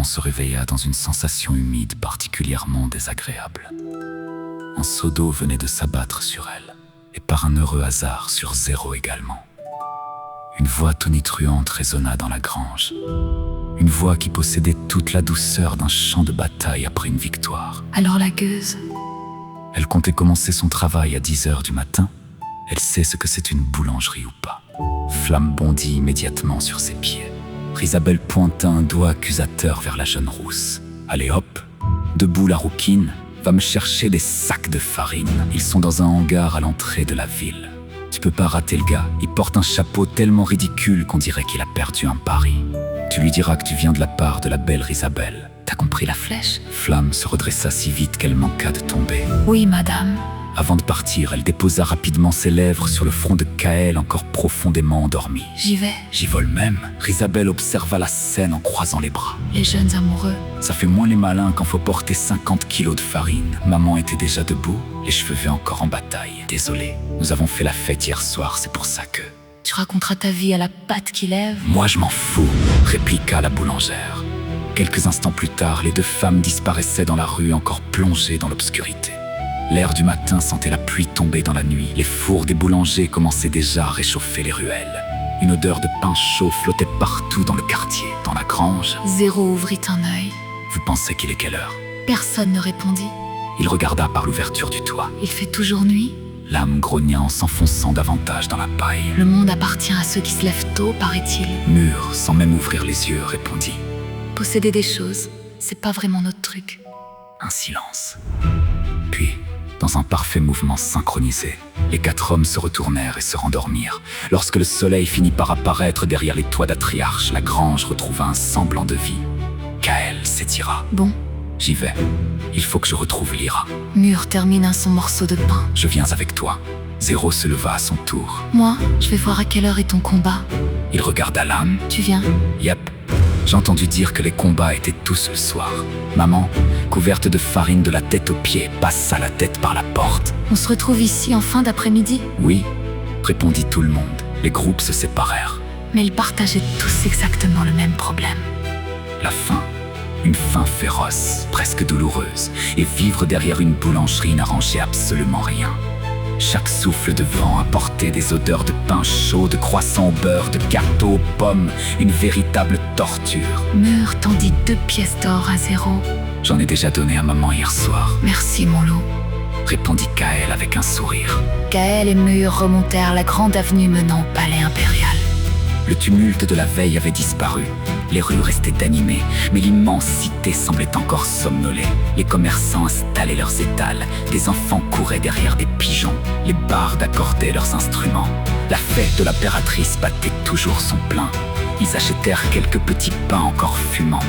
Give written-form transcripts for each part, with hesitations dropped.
se réveilla dans une sensation humide particulièrement désagréable. Un seau d'eau venait de s'abattre sur elle, et par un heureux hasard sur Zéro également. Une voix tonitruante résonna dans la grange. Une voix qui possédait toute la douceur d'un champ de bataille après une victoire. Alors la gueuse? Elle comptait commencer son travail à 10 heures du matin. Elle sait ce que c'est une boulangerie ou pas. Flamme bondit immédiatement sur ses pieds. Isabelle pointa un doigt accusateur vers la jeune rousse. « Allez hop, debout la rouquine, va me chercher des sacs de farine. Ils sont dans un hangar à l'entrée de la ville. Tu peux pas rater le gars, il porte un chapeau tellement ridicule qu'on dirait qu'il a perdu un pari. Tu lui diras que tu viens de la part de la belle Isabelle. T'as compris la flèche? » Flamme se redressa si vite qu'elle manqua de tomber. « Oui, madame. » Avant de partir, elle déposa rapidement ses lèvres sur le front de Kaël encore profondément endormi. « J'y vais. » « J'y vole même. » Isabelle observa la scène en croisant les bras. Les jeunes amoureux. Ça fait moins les malins quand faut porter 50 kilos de farine. Maman était déjà debout, les cheveux verts encore en bataille. « Désolé, nous avons fait la fête hier soir, c'est pour ça que... » « Tu raconteras ta vie à la patte qui lève. »« Moi je m'en fous, » répliqua la boulangère. Quelques instants plus tard, les deux femmes disparaissaient dans la rue encore plongées dans l'obscurité. L'air du matin sentait la pluie tomber dans la nuit. Les fours des boulangers commençaient déjà à réchauffer les ruelles. Une odeur de pain chaud flottait partout dans le quartier. Dans la grange, Zéro ouvrit un œil. Vous pensez qu'il est quelle heure? Personne ne répondit. Il regarda par l'ouverture du toit. Il fait toujours nuit. L'âme grogna en s'enfonçant davantage dans la paille. Le monde appartient à ceux qui se lèvent tôt, paraît-il. Mur, sans même ouvrir les yeux, répondit. Posséder des choses, c'est pas vraiment notre truc. Un silence. Puis, dans un parfait mouvement synchronisé, les quatre hommes se retournèrent et se rendormirent. Lorsque le soleil finit par apparaître derrière les toits d'Atriarche, la grange retrouva un semblant de vie. Kaël s'étira. Bon. J'y vais. Il faut que je retrouve Lyra. Mur termina son morceau de pain. Je viens avec toi. Zéro se leva à son tour. Moi, je vais voir à quelle heure est ton combat. Il regarda l'âme. Tu viens? Yep. J'ai entendu dire que les combats étaient tous le soir. Maman, couverte de farine de la tête aux pieds, passa la tête par la porte. On se retrouve ici en fin d'après-midi? Oui, répondit tout le monde. Les groupes se séparèrent. Mais ils partageaient tous exactement le même problème. La faim. Une faim féroce, presque douloureuse. Et vivre derrière une boulangerie n'arrangeait absolument rien. Chaque souffle de vent apportait des odeurs de pain chaud, de croissants au beurre, de gâteaux aux pommes, une véritable torture. Mur tendit 2 pièces d'or à Zéro. J'en ai déjà donné à maman hier soir. Merci mon loup, répondit Kaël avec un sourire. Kaël et Mur remontèrent la grande avenue menant au palais impérial. Le tumulte de la veille avait disparu. Les rues restaient animées, mais l'immense cité semblait encore somnoler. Les commerçants installaient leurs étals, des enfants couraient derrière des pigeons, les bardes accordaient leurs instruments. La fête de l'impératrice battait toujours son plein. Ils achetèrent quelques petits pains encore fumants,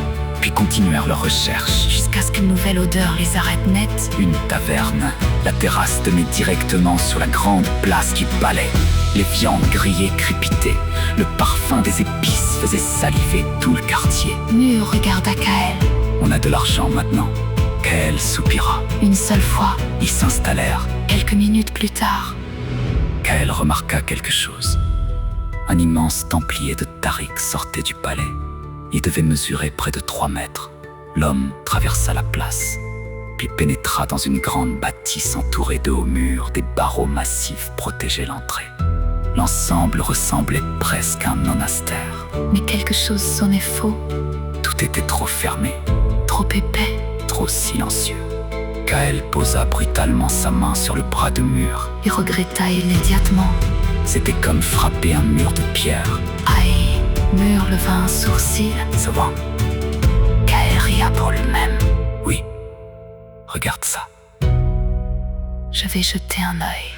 puis continuèrent leurs recherches. Jusqu'à ce qu'une nouvelle odeur les arrête net. Une taverne. La terrasse donnait directement sur la grande place du palais. Les viandes grillées crépitaient. Le parfum des épices faisait saliver tout le quartier. Mur regarda Kaël. On a de l'argent maintenant. Kaël soupira. Une seule fois. Ils s'installèrent. Quelques minutes plus tard, Kaël remarqua quelque chose. Un immense templier de Tariq sortait du palais. Il devait mesurer près de 3 mètres. L'homme traversa la place, puis pénétra dans une grande bâtisse entourée de hauts murs. Des barreaux massifs protégeaient l'entrée. L'ensemble ressemblait presque à un monastère. Mais quelque chose sonnait faux. Tout était trop fermé, Trop épais. trop silencieux. Kaël posa brutalement sa main sur le bras de Mur. Il regretta immédiatement. C'était comme frapper un mur de pierre. Aïe. Mur leva un sourcil. Ça va? Kaël ria pour lui-même. Oui. Regarde ça. Je vais jeter un œil.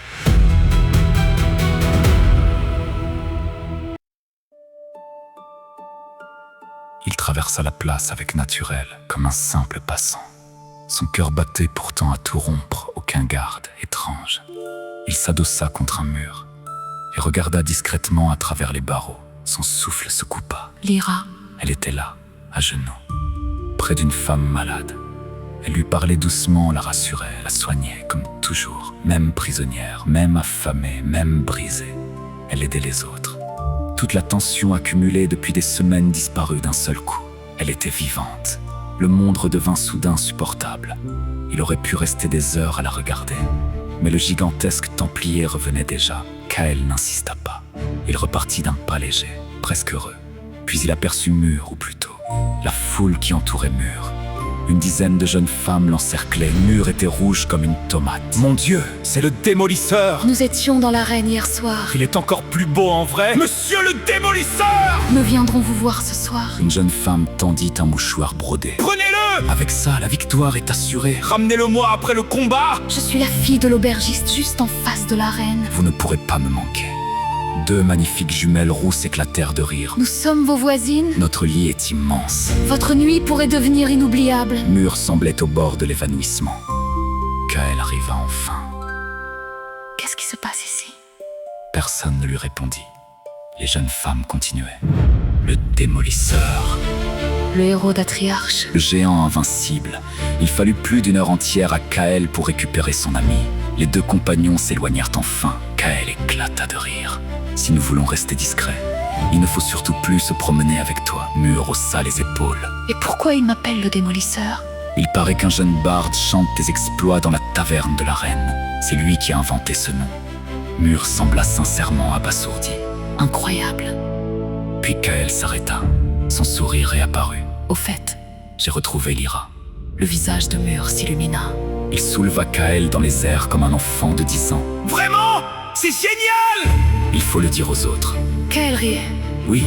Il traversa la place avec naturel, comme un simple passant. Son cœur battait pourtant à tout rompre, aucun garde, étrange. Il s'adossa contre un mur et regarda discrètement à travers les barreaux. Son souffle se coupa. Lyra. Elle était là, à genoux, près d'une femme malade. Elle lui parlait doucement, la rassurait, la soignait, comme toujours. Même prisonnière, même affamée, même brisée. Elle aidait les autres. Toute la tension accumulée depuis des semaines disparut d'un seul coup. Elle était vivante. Le monde redevint soudain supportable. Il aurait pu rester des heures à la regarder. Mais le gigantesque templier revenait déjà. Kael n'insista pas. Il repartit d'un pas léger, presque heureux. Puis il aperçut Mur, ou plutôt, la foule qui entourait Mur. Une dizaine de jeunes femmes l'encerclaient. Mur était rouge comme une tomate. Mon Dieu, c'est le démolisseur! Nous étions dans l'arène hier soir. Il est encore plus beau en vrai! Monsieur le démolisseur! Nous viendrons vous voir ce soir. Une jeune femme tendit un mouchoir brodé. Prenez-le! Avec ça, la victoire est assurée. Ramenez-le-moi après le combat! Je suis la fille de l'aubergiste juste en face de l'arène. Vous ne pourrez pas me manquer. Deux magnifiques jumelles rousses éclatèrent de rire. Nous sommes vos voisines. Notre lit est immense. Votre nuit pourrait devenir inoubliable. Mur semblait au bord de l'évanouissement. Kael arriva enfin. Qu'est-ce qui se passe ici? Personne ne lui répondit. Les jeunes femmes continuaient. Le démolisseur. Le héros d'Atriarche. Le géant invincible. Il fallut plus d'une heure entière à Kael pour récupérer son ami. Les deux compagnons s'éloignèrent enfin. Kael éclata de rire. Si nous voulons rester discrets, il ne faut surtout plus se promener avec toi. Mur haussa les épaules. Et pourquoi il m'appelle le démolisseur? Il paraît qu'un jeune barde chante tes exploits dans la taverne de la reine. C'est lui qui a inventé ce nom. Mur sembla sincèrement abasourdi. Incroyable. Puis Kael s'arrêta. Son sourire réapparut. Au fait, J'ai retrouvé Lyra. le visage de Mur s'illumina. Il souleva Kael dans les airs comme un enfant de 10 ans. Vraiment? C'est génial! Il faut le dire aux autres. Kael riait. Oui,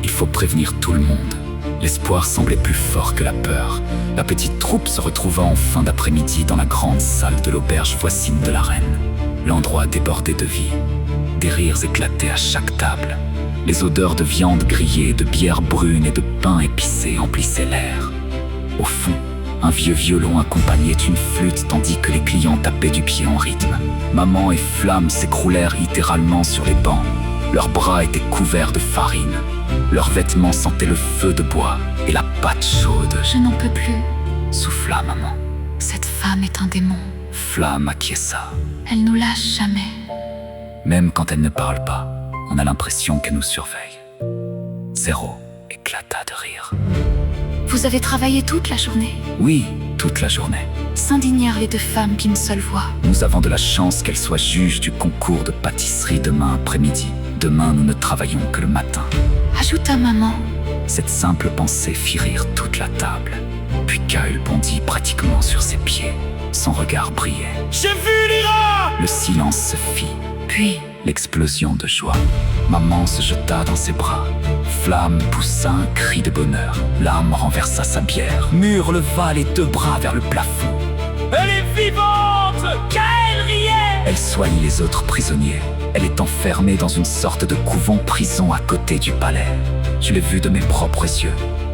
il faut prévenir tout le monde. L'espoir semblait plus fort que la peur. La petite troupe se retrouva en fin d'après-midi dans la grande salle de l'auberge voisine de la reine. L'endroit débordait de vie. Des rires éclataient à chaque table. Les odeurs de viande grillée, de bière brune et de pain épicé emplissaient l'air. Au fond, un vieux violon accompagnait une flûte tandis que les clients tapaient du pied en rythme. Maman et Flamme s'écroulèrent littéralement sur les bancs. Leurs bras étaient couverts de farine. Leurs vêtements sentaient le feu de bois et la pâte chaude. Je n'en peux plus. Souffla maman. Cette femme est un démon. Flamme acquiesça. Elle nous lâche jamais. Même quand elle ne parle pas, on a l'impression qu'elle nous surveille. Zéro éclata de rire. Vous avez travaillé toute la journée. Oui, toute la journée. S'indignèrent les deux femmes d'une seule voix. Nous avons de la chance qu'elle soit juge du concours de pâtisserie demain après-midi. Demain, nous ne travaillons que le matin. Ajouta maman. Cette simple pensée fit rire toute la table. Puis Kael bondit pratiquement sur ses pieds. Son regard brillait. J'ai vu Lyra! Le silence se fit. Puis, L'explosion de joie. Maman se jeta dans ses bras. Flamme poussa un cri de bonheur. L'âme renversa sa bière. Mur leva les deux bras vers le plafond. Elle est vivante! Kael riait! Elle soigne les autres prisonniers. Elle est enfermée dans une sorte de couvent-prison à côté du palais. Je l'ai vue de mes propres yeux.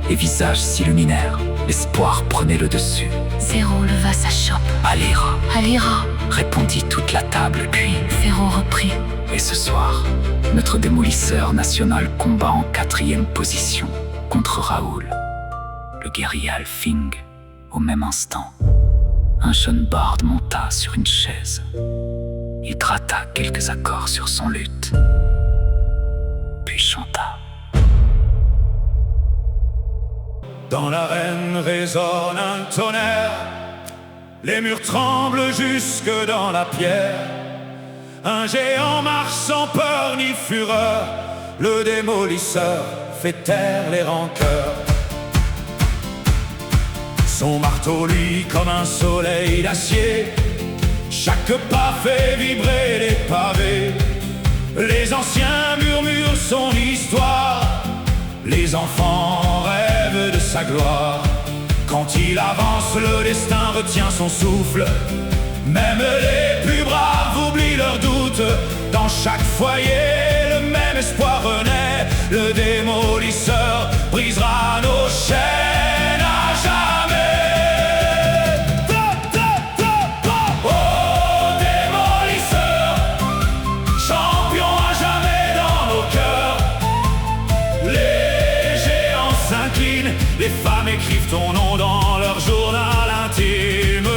Les visages s'illuminèrent. L'espoir prenait le dessus. Zéro leva sa chope. Lyra, Lyra. répondit toute la table, puis... Zéro reprit. Et ce soir, notre démolisseur national combat en 4e position contre Raoul. Le guerrier Alfing, au même instant, un jeune barde monta sur une chaise. Il gratta quelques accords sur son luth, puis chanta. Dans l'arène résonne un tonnerre, les murs tremblent jusque dans la pierre. Un géant marche sans peur ni fureur, le démolisseur fait taire les rancœurs. Son marteau luit comme un soleil d'acier, chaque pas fait vibrer les pavés. Les anciens murmurent son histoire, les enfants rêvent de sa gloire. Quand il avance, le destin retient son souffle. Même les plus braves oublient leurs doutes. Dans chaque foyer, le même espoir renaît. Le démolisseur brisera nos chaînes à jamais. Oh, démolisseur, champion à jamais dans nos cœurs. Les géants s'inclinent, les femmes écrivent ton nom dans leur journal intime.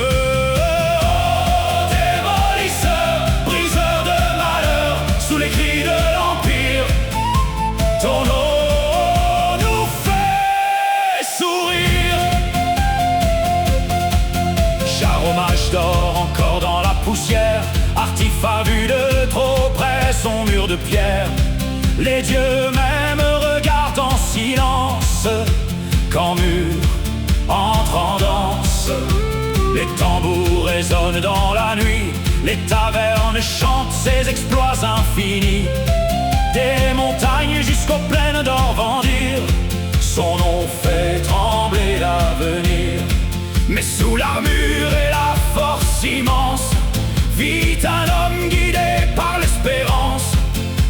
murs de pierre. Les dieux même regardent en silence quand Mur entre en danse. Les tambours résonnent dans la nuit, les tavernes chantent ses exploits infinis. Des montagnes jusqu'aux plaines d'Orvandir, son nom fait trembler l'avenir. Mais sous l'armure et la force immense vit un homme guidé par l'espérance.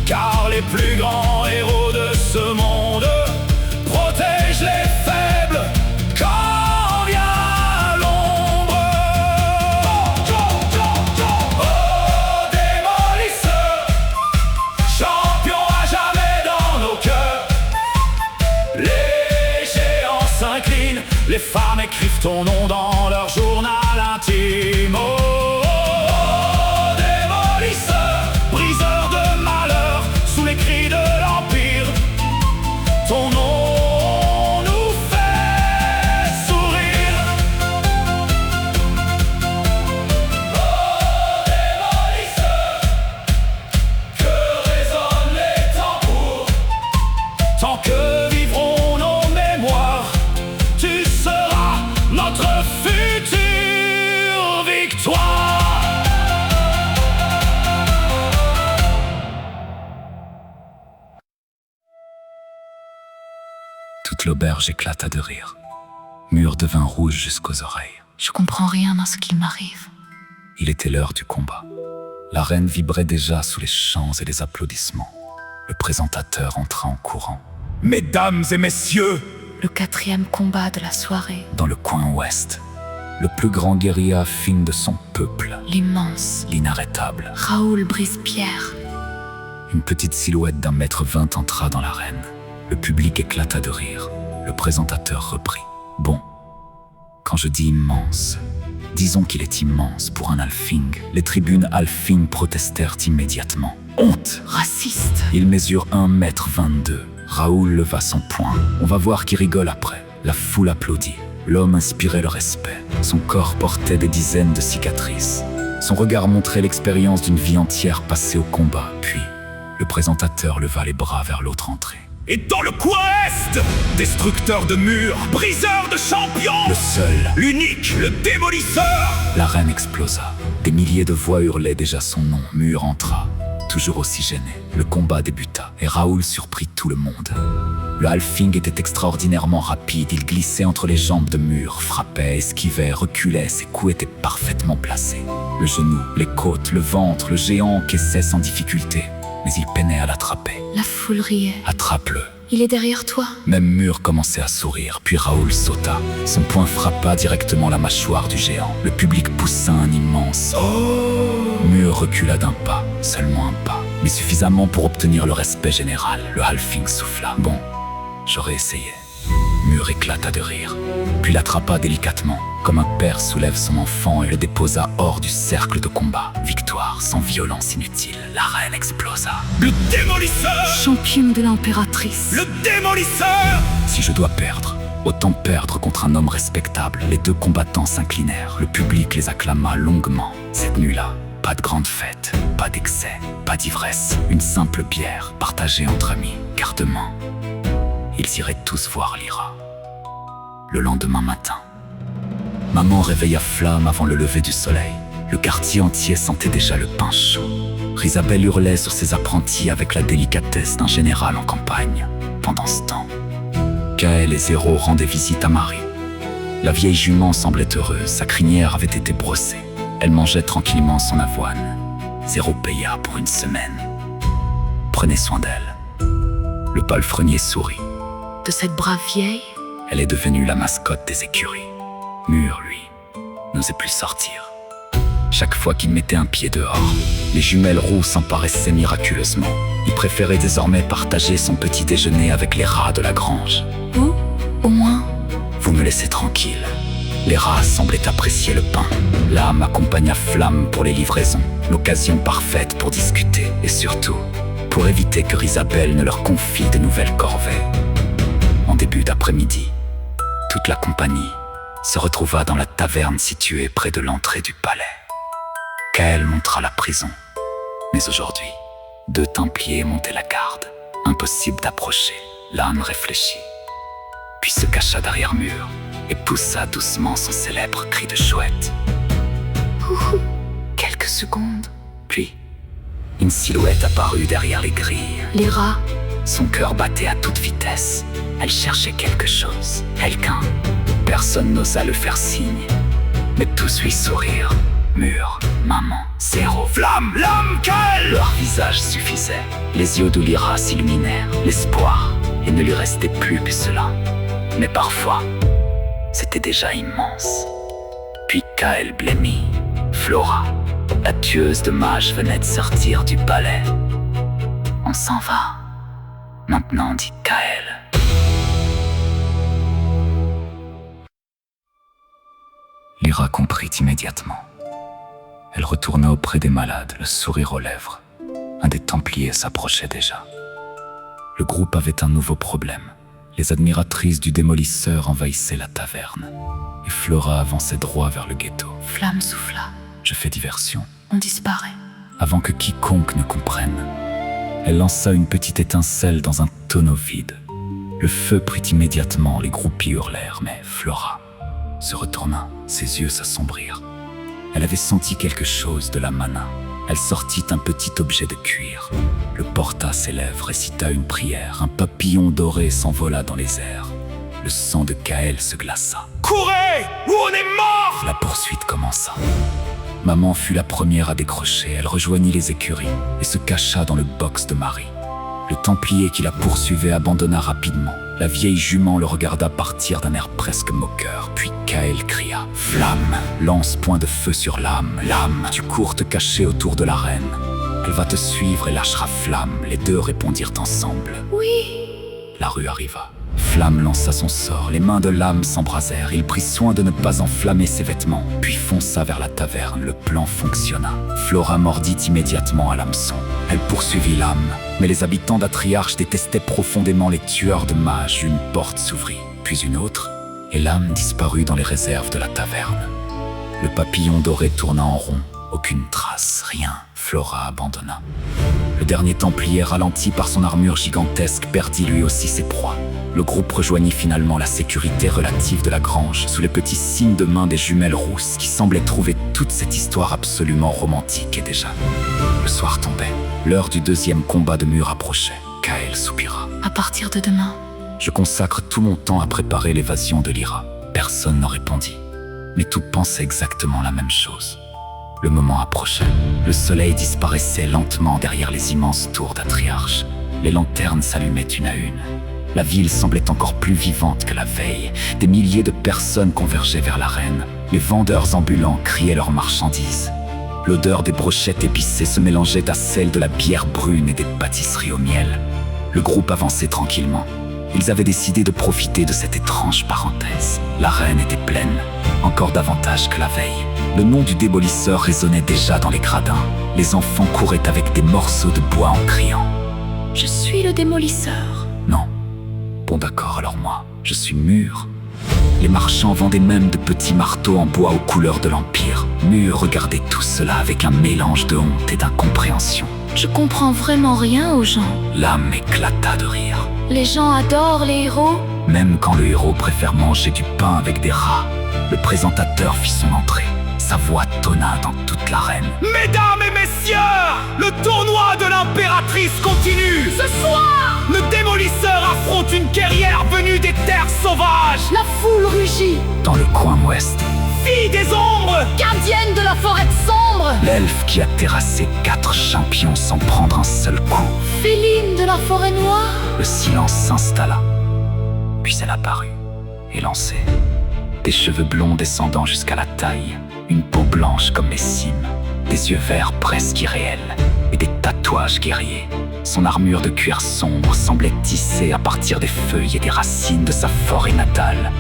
Car les plus grands héros de ce monde protègent les faibles quand vient l'ombre. Oh, démolisseur, champion à jamais dans nos cœurs. Les géants s'inclinent, les femmes écrivent ton nom dans leur journal intime. Oh, démolisseur, briseur de malheur, sous les cris de l'Empire, ton nom nous fait sourire. Oh, démolisseur, que résonnent les tambours, tant que vivront nos mémoires, tu seras notre future victoire. Toute l'auberge éclata de rire. Mur devint rouge jusqu'aux oreilles. Je comprends rien à ce qu'il m'arrive. Il était l'heure du combat. L'arène vibrait déjà sous les chants et les applaudissements. Le présentateur entra en courant. Mesdames et messieurs, Le 4e combat de la soirée. Dans le coin ouest, le plus grand guerrier affine de son peuple, L'immense l'inarrêtable. Raoul Brise-Pierre. Une petite silhouette d'1,20 m entra dans l'arène. Le public éclata de rire. Le présentateur reprit. Bon, quand je dis immense, disons qu'il est immense pour un halfling. Les tribunes halfling protestèrent immédiatement. Honte! Raciste. Il mesure 1,22 m. Raoul leva son poing. On va voir qui rigole après. La foule applaudit. L'homme inspirait le respect. Son corps portait des dizaines de cicatrices. Son regard montrait l'expérience d'une vie entière passée au combat. Puis, le présentateur leva les bras vers l'autre entrée. et dans le coin est, destructeur de murs, briseur de champions, Le seul, l'unique, le démolisseur. l'arène explosa. Des milliers de voix hurlaient déjà son nom. Mur entra, toujours aussi gêné. Le combat débuta et Raoul surprit tout le monde. Le halfling était extraordinairement rapide. Il glissait entre les jambes de Mur, frappait, esquivait, reculait. Ses coups étaient parfaitement placés. Le genou, les côtes, le ventre, le géant encaissait sans difficulté. Mais il peinait à l'attraper. La foule riait. Attrape-le. Il est derrière toi. Même Mur commençait à sourire, puis Raoul sauta. Son poing frappa directement la mâchoire du géant. Le public poussa un immense « Oh !» Mur recula d'un pas, seulement un pas, mais suffisamment pour obtenir le respect général. Le halfling souffla. « Bon, j'aurais essayé. » Mur éclata de rire, puis l'attrapa délicatement, comme un père soulève son enfant et le déposa hors du cercle de combat. Victoire sans violence inutile, l'arène explosa. Le démolisseur. Championne de l'impératrice. Le démolisseur. Si je dois perdre, autant perdre contre un homme respectable. Les deux combattants s'inclinèrent. Le public les acclama longuement. Cette nuit-là, pas de grande fête, pas d'excès, pas d'ivresse. Une simple bière partagée entre amis. Car demain, ils iraient tous voir Lyra. Le lendemain matin, maman réveilla Flamme avant le lever du soleil. Le quartier entier sentait déjà le pain chaud. Isabelle hurlait sur ses apprentis avec la délicatesse d'un général en campagne. Pendant ce temps, Kael et Zéro rendaient visite à Marie. La vieille jument semblait heureuse, sa crinière avait été brossée. Elle mangeait tranquillement son avoine. Zéro paya pour une semaine. Prenez soin d'elle. Le palefrenier sourit. De cette brave vieille. Elle est devenue la mascotte des écuries. Mur, lui, n'osait plus sortir. Chaque fois qu'il mettait un pied dehors, les jumelles roux s'emparaissaient miraculeusement. Il préférait désormais partager son petit déjeuner avec les rats de la grange. Ou, au moins, Vous me laissez tranquille. Les rats semblaient apprécier le pain. L'âme accompagna Flamme pour les livraisons, l'occasion parfaite pour discuter et surtout, pour éviter que Isabelle ne leur confie de nouvelles corvées. En début d'après-midi, toute la compagnie se retrouva dans la taverne située près de l'entrée du palais. Kael montra la prison, mais aujourd'hui, 2 Templiers montaient la garde. Impossible d'approcher. L'âne réfléchit, puis se cacha derrière mur et poussa doucement son célèbre cri de chouette. Ouhou. Quelques secondes. Puis, une silhouette apparut derrière les grilles. Lyra. Son cœur battait à toute vitesse. Elle cherchait quelque chose, quelqu'un. Personne n'osa le faire signe, mais tous lui sourire. Mur, maman, zéro, flamme, lame, Kael. Leur visage suffisait. Les yeux de Lyra s'illuminèrent, l'espoir, et ne lui restait plus que cela. Mais parfois, c'était déjà immense. Puis Kael blêmit. Flora, la tueuse de mages, venait de sortir du palais. On s'en va. Maintenant, dit Kael. Lyra comprit immédiatement. Elle retourna auprès des malades, le sourire aux lèvres. Un des Templiers s'approchait déjà. Le groupe avait un nouveau problème. Les admiratrices du démolisseur envahissaient la taverne. Et Flora avançait droit vers le ghetto. Flamme souffla. Je fais diversion. On disparaît. Avant que quiconque ne comprenne, elle lança une petite étincelle dans un tonneau vide. Le feu prit immédiatement, les groupies hurlèrent, mais Flora se retourna, ses yeux s'assombrirent. Elle avait senti quelque chose de la mana. Elle sortit un petit objet de cuir, le porta à ses lèvres, récita une prière. Un papillon doré s'envola dans les airs. Le sang de Kael se glaça. Courez, ou on est mort! La poursuite commença. Maman fut la première à décrocher. Elle rejoignit les écuries et se cacha dans le box de Marie. Le Templier qui la poursuivait abandonna rapidement. La vieille jument le regarda partir d'un air presque moqueur. Puis Kael cria « Flamme, lance point de feu sur l'âme. L'âme, tu cours te cacher autour de la reine. Elle va te suivre et lâchera Flamme. » Les deux répondirent ensemble. « Oui. » La rue arriva. Flamme lança son sort, les mains de l'âme s'embrasèrent. Il prit soin de ne pas enflammer ses vêtements, puis fonça vers la taverne. Le plan fonctionna. Flora mordit immédiatement à l'hameçon. Elle poursuivit l'âme, mais les habitants d'Atriarche détestaient profondément les tueurs de mages. Une porte s'ouvrit, puis une autre, et l'âme disparut dans les réserves de la taverne. Le papillon doré tourna en rond. Aucune trace, rien. Flora abandonna. Le dernier Templier, ralenti par son armure gigantesque, perdit lui aussi ses proies. Le groupe rejoignit finalement la sécurité relative de la grange, sous les petits signes de main des jumelles rousses qui semblaient trouver toute cette histoire absolument romantique. Et déjà, le soir tombait. L'heure du deuxième combat de mur approchait. Kael soupira. À partir de demain. Je consacre tout mon temps à préparer l'évasion de Lyra. Personne n'en répondit, mais tout pensait exactement la même chose. Le moment approchait. Le soleil disparaissait lentement derrière les immenses tours d'Atriarche. Les lanternes s'allumaient une à une. La ville semblait encore plus vivante que la veille. Des milliers de personnes convergeaient vers l'arène. Les vendeurs ambulants criaient leurs marchandises. L'odeur des brochettes épicées se mélangeait à celle de la bière brune et des pâtisseries au miel. Le groupe avançait tranquillement. Ils avaient décidé de profiter de cette étrange parenthèse. L'arène était pleine, encore davantage que la veille. Le nom du démolisseur résonnait déjà dans les gradins. Les enfants couraient avec des morceaux de bois en criant. « Je suis le démolisseur. » Non. Bon d'accord, alors moi, je suis Mur. Les marchands vendaient même de petits marteaux en bois aux couleurs de l'Empire. Mur regardait tout cela avec un mélange de honte et d'incompréhension. Je comprends vraiment rien aux gens. L'âme éclata de rire. Les gens adorent les héros. Même quand le héros préfère manger du pain avec des rats. Le présentateur fit son entrée. Sa voix tonna dans toute l'arène. Mesdames et messieurs, le tournoi de l'impératrice continue. Ce soir, le démolisseur affronte une guerrière venue des terres sauvages. la foule rugit. Dans le coin ouest, Fille des ombres, Gardienne de la forêt sombre. l'elfe qui a terrassé 4 champions sans prendre un seul coup. Féline de la forêt noire. Le silence s'installa. Puis elle apparut, élancée. Des cheveux blonds descendant jusqu'à la taille. Une peau blanche comme les cimes. Des yeux verts presque irréels. Et des tatouages guerriers. Son armure de cuir sombre semblait tissée à partir des feuilles et des racines de sa forêt natale.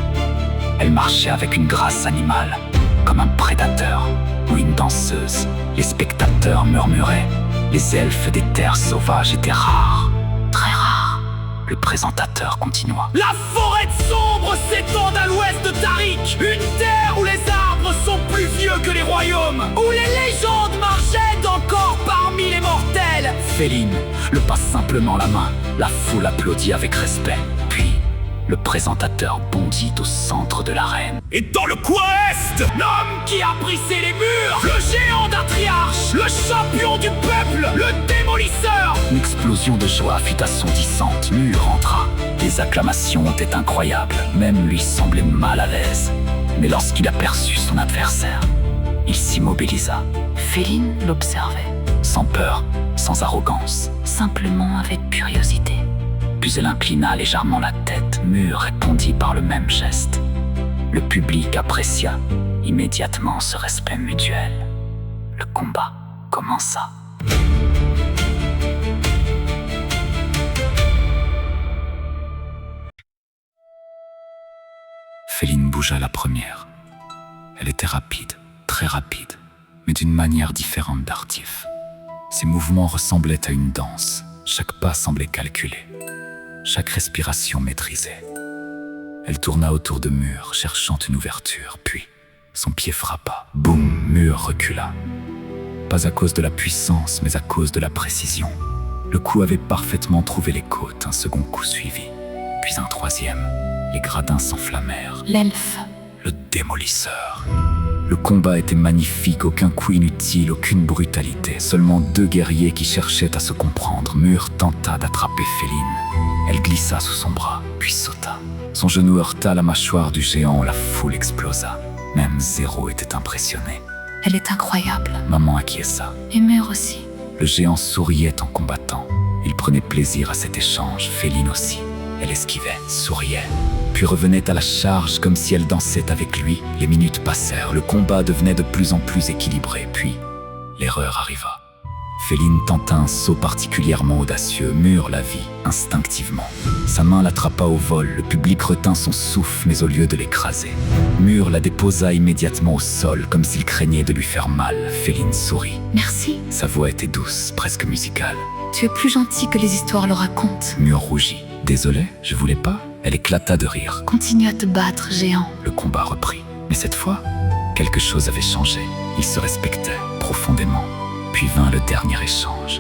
Elle marchait avec une grâce animale, comme un prédateur ou une danseuse. Les spectateurs murmuraient. Les elfes des terres sauvages étaient rares. Très rares. Le présentateur continua. la forêt sombre s'étend à l'ouest de Tariq. Une terre où les arbres sont plus vieux que les royaumes. Où les légendes marchaient encore parmi les mortels. Féline le passe simplement la main. La foule applaudit avec respect. Puis, le présentateur bondit au centre de l'arène. Et dans le coin est, l'homme qui a brisé les murs, le géant d'Atriarche, le champion du peuple, le démolisseur. Une explosion de joie fut assourdissante. Mur entra. Les acclamations étaient incroyables. Même lui semblait mal à l'aise. Mais lorsqu'il aperçut son adversaire, il s'immobilisa. Féline l'observait, Sans peur, sans arrogance. simplement avec curiosité. Puis elle inclina légèrement la tête. Mur répondit par le même geste. Le public apprécia immédiatement ce respect mutuel. Le combat commença. Féline bougea la première. Elle était rapide, très rapide, mais d'une manière différente d'Artif. Ses mouvements ressemblaient à une danse. Chaque pas semblait calculé. Chaque respiration maîtrisée. Elle tourna autour de Mur, cherchant une ouverture, puis son pied frappa. Boum, Mur recula. Pas à cause de la puissance, mais à cause de la précision. Le coup avait parfaitement trouvé les côtes, un second coup suivi, puis un troisième. Les gradins s'enflammèrent. L'elfe, Le démolisseur. Le combat était magnifique, aucun coup inutile, aucune brutalité. Seulement deux guerriers qui cherchaient à se comprendre. Mur tenta d'attraper Féline. Elle glissa sous son bras, puis sauta. Son genou heurta la mâchoire du géant, la foule explosa. Même Zéro était impressionné. elle est incroyable. Maman acquiesça. Et Mur aussi. Le géant souriait en combattant. Il prenait plaisir à cet échange, Féline aussi. Elle esquivait, souriait, puis revenait à la charge comme si elle dansait avec lui. Les minutes passèrent, le combat devenait de plus en plus équilibré, puis l'erreur arriva. Féline tenta un saut particulièrement audacieux. Mur la vit instinctivement. Sa main l'attrapa au vol, le public retint son souffle, mais au lieu de l'écraser, Mur la déposa immédiatement au sol, comme s'il craignait de lui faire mal. Féline sourit. Merci, Sa voix était douce, presque musicale. tu es plus gentil que les histoires le racontent. Mur rougit. Désolé, je voulais pas. Elle éclata de rire. Continue à te battre, géant. Le combat reprit. Mais cette fois, quelque chose avait changé. Ils se respectaient profondément. Puis vint le dernier échange.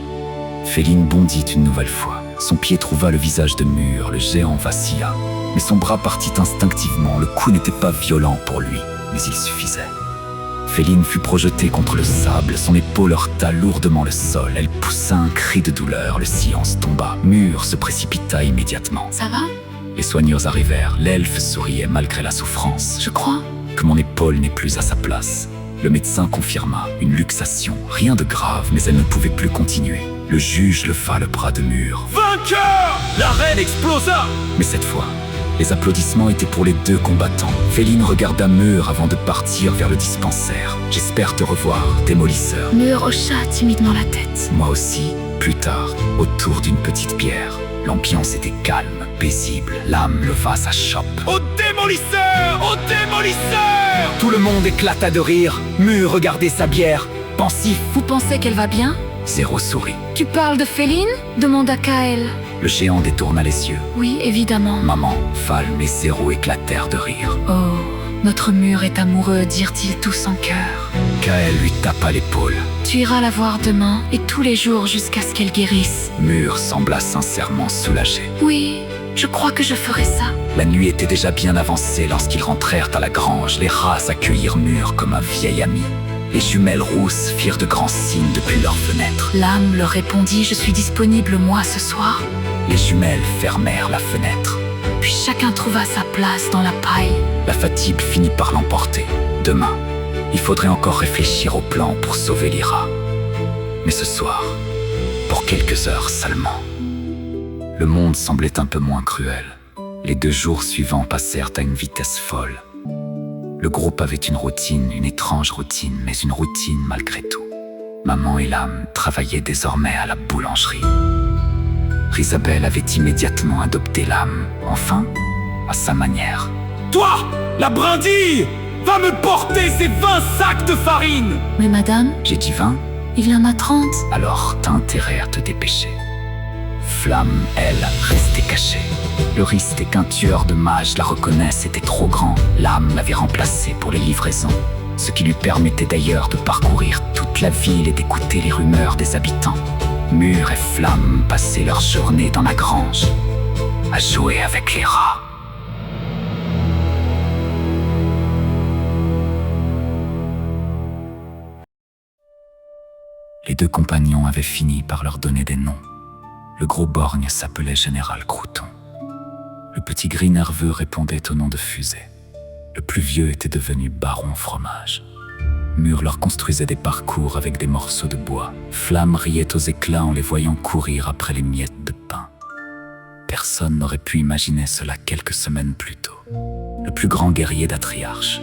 Féline bondit une nouvelle fois. Son pied trouva le visage de Mur. Le géant vacilla. Mais son bras partit instinctivement. Le coup n'était pas violent pour lui, mais il suffisait. Féline fut projetée contre le sable. Son épaule heurta lourdement le sol. Elle poussa un cri de douleur. Le silence tomba. Mur se précipita immédiatement. Ça va? Les soigneurs arrivèrent. L'elfe souriait malgré la souffrance. Je crois. Que mon épaule n'est plus à sa place. Le médecin confirma une luxation. Rien de grave, mais elle ne pouvait plus continuer. Le juge leva le bras de Mur. Vainqueur! L'arène explosa! Mais cette fois, les applaudissements étaient pour les deux combattants. Féline regarda Mur avant de partir vers le dispensaire. J'espère te revoir, démolisseur. Mur hocha timidement la tête. Moi aussi, plus tard, autour d'une petite bière. L'ambiance était calme, paisible. L'âme leva sa chope. Au démolisseur! Au démolisseur! Tout le monde éclata de rire. Mur regardait sa bière, pensif. Vous pensez qu'elle va bien? Zéro sourit. Tu parles de Féline? Demanda Kael. Le géant détourna les yeux. Oui, évidemment. Maman, Falm et Zéro éclatèrent de rire. Oh, notre Mur est amoureux, dirent-ils tous en chœur. Kael lui tapa l'épaule. Tu iras la voir demain et tous les jours jusqu'à ce qu'elle guérisse. Mur sembla sincèrement soulagé. Oui, je crois que je ferai ça. La nuit était déjà bien avancée lorsqu'ils rentrèrent à la grange. Les rats accueillirent Mur comme un vieil ami. Les jumelles rousses firent de grands signes depuis leurs fenêtres. L'âme leur répondit, je suis disponible moi ce soir. Les jumelles fermèrent la fenêtre. Puis chacun trouva sa place dans la paille. La fatigue finit par l'emporter. Demain, il faudrait encore réfléchir au plan pour sauver Lyra. Mais ce soir, pour quelques heures seulement. Le monde semblait un peu moins cruel. Les 2 jours suivants passèrent à une vitesse folle. Le groupe avait une routine, une étrange routine, mais une routine malgré tout. Maman et l'âme travaillaient désormais à la boulangerie. Isabelle avait immédiatement adopté l'âme, enfin, à sa manière. Toi, la brindille, va me porter ces 20 sacs de farine! Mais madame, J'ai dit 20, il y en a 30. alors t'as intérêt à te dépêcher. Flamme, elle, restait cachée. Le risque qu'un tueur de mages la reconnaisse était trop grand. L'âme l'avait remplacée pour les livraisons, ce qui lui permettait d'ailleurs de parcourir toute la ville et d'écouter les rumeurs des habitants. Mur et Flamme passaient leur journée dans la grange, à jouer avec les rats. Les deux compagnons avaient fini par leur donner des noms. Le gros borgne s'appelait Général Crouton. Le petit gris nerveux répondait au nom de Fusée. Le plus vieux était devenu Baron Fromage. Mur leur construisait des parcours avec des morceaux de bois. Flamme riait aux éclats en les voyant courir après les miettes de pain. Personne n'aurait pu imaginer cela quelques semaines plus tôt. Le plus grand guerrier d'Atriarche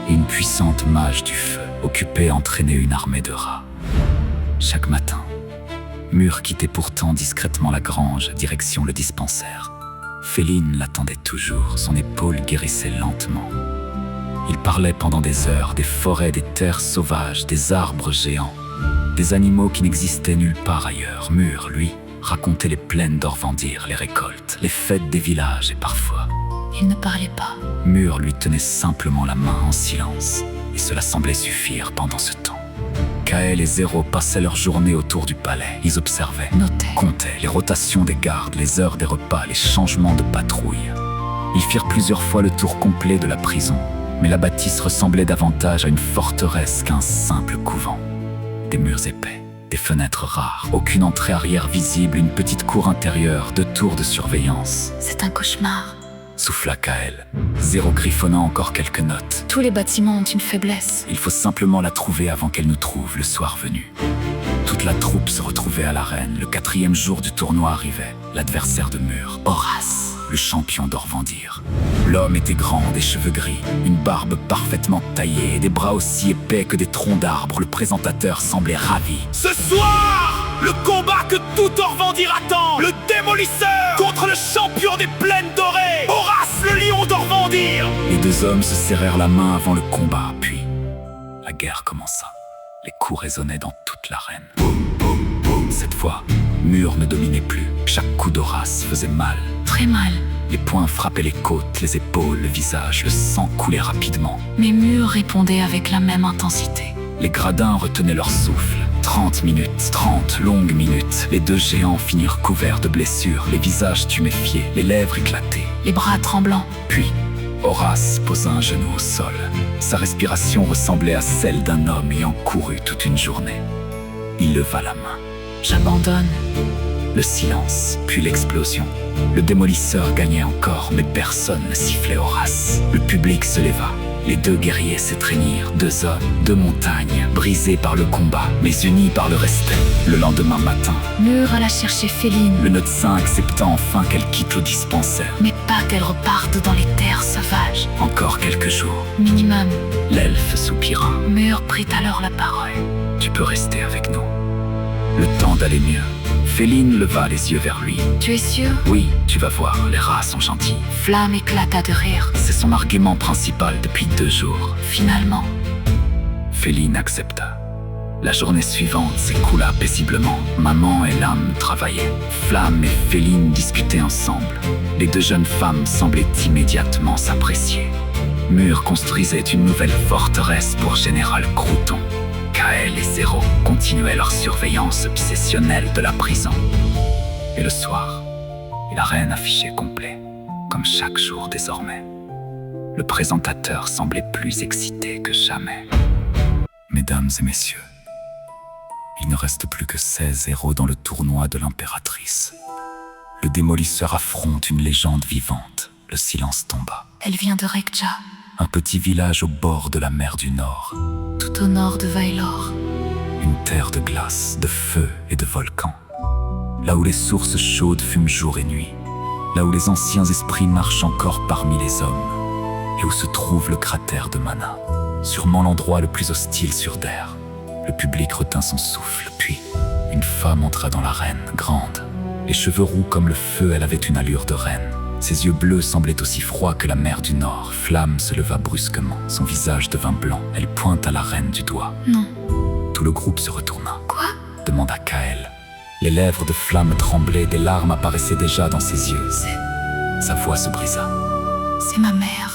et une puissante mage du feu occupaient à entraîner une armée de rats. Chaque matin, Mur quittait pourtant discrètement la grange, direction le dispensaire. Féline l'attendait toujours, son épaule guérissait lentement. Il parlait pendant des heures des forêts, des terres sauvages, des arbres géants, des animaux qui n'existaient nulle part ailleurs. Mur, lui, racontait les plaines d'Orvandir, les récoltes, les fêtes des villages et parfois... Il ne parlait pas. Mur lui tenait simplement la main en silence, et cela semblait suffire pendant ce temps. Kael et Zéro passaient leur journée autour du palais. Ils observaient, Notaient, comptaient les rotations des gardes, les heures des repas, les changements de patrouille. Ils firent plusieurs fois le tour complet de la prison, mais la bâtisse ressemblait davantage à une forteresse qu'un simple couvent. Des murs épais, des fenêtres rares, aucune entrée arrière visible, une petite cour intérieure, 2 tours de surveillance. c'est un cauchemar. Souffla Kael, Zéro griffonnant encore quelques notes. Tous les bâtiments ont une faiblesse. Il faut simplement la trouver avant qu'elle nous trouve le soir venu. Toute la troupe se retrouvait à l'arène. Le 4e jour du tournoi arrivait. L'adversaire de Mur, Horace, le champion d'Orvandir. L'homme était grand, des cheveux gris, une barbe parfaitement taillée et des bras aussi épais que des troncs d'arbres. Le présentateur semblait ravi. Ce soir, le combat que tout Orvandir attend, le démolisseur contre le champion des plaines dorées, Horace le lion d'Orvandir. Les 2 hommes se serrèrent la main avant le combat, puis la guerre commença. Les coups résonnaient dans toute l'arène. Cette fois, Mur ne dominait plus. Chaque coup d'Horace faisait mal. Très mal. Les poings frappaient les côtes, les épaules, le visage. Le sang coulait rapidement. Mais Mur répondait avec la même intensité. Les gradins retenaient leur souffle. 30 minutes, 30 longues minutes. Les 2 géants finirent couverts de blessures, les visages tuméfiés, les lèvres éclatées. Les bras tremblants. Puis, Horace posa un genou au sol. Sa respiration ressemblait à celle d'un homme ayant couru toute une journée. Il leva la main. J'abandonne. Le silence, puis l'explosion. Le démolisseur gagnait encore, mais personne ne sifflait Horace. Le public se leva. Les 2 guerriers s'étreignirent, 2 hommes, 2 montagnes, brisés par le combat, mais unis par le respect. Le lendemain matin, Mur alla chercher Féline, le médecin accepta enfin qu'elle quitte le dispensaire. mais pas qu'elle reparte dans les terres sauvages. Encore quelques jours, Minimum. l'elfe soupira. Mur prit alors la parole. Tu peux rester avec nous. Le temps d'aller mieux. Féline leva les yeux vers lui. Tu es sûr? Oui, tu vas voir, les rats sont gentils. Flamme éclata de rire. C'est son argument principal depuis 2 jours. Finalement, Féline accepta. La journée suivante s'écoula paisiblement. Maman et l'âme travaillaient. Flamme et Féline discutaient ensemble. Les 2 jeunes femmes semblaient immédiatement s'apprécier. Mur construisait une nouvelle forteresse pour Général Crouton. Kael et Zéro continuaient leur surveillance obsessionnelle de la prison. Et le soir, la reine affichait complet, comme chaque jour désormais. Le présentateur semblait plus excité que jamais. Mesdames et messieurs, il ne reste plus que 16 héros dans le tournoi de l'impératrice. Le démolisseur affronte une légende vivante. Le silence tomba. elle vient de Rekja, Un petit village au bord de la mer du Nord. tout au nord de Vailor. Une terre de glace, de feu et de volcans. Là où les sources chaudes fument jour et nuit. Là où les anciens esprits marchent encore parmi les hommes. Et où se trouve le cratère de Mana. Sûrement l'endroit le plus hostile sur Terre. Le public retint son souffle, puis une femme entra dans l'arène, grande. Les cheveux roux comme le feu, elle avait une allure de reine. Ses yeux bleus semblaient aussi froids que la mer du Nord. Flamme se leva brusquement, son visage devint blanc. Elle pointa la reine du doigt. Non. Tout le groupe se retourna. Quoi? Demanda Kael. Les lèvres de Flamme tremblaient, des larmes apparaissaient déjà dans ses yeux. Sa voix se brisa. C'est ma mère.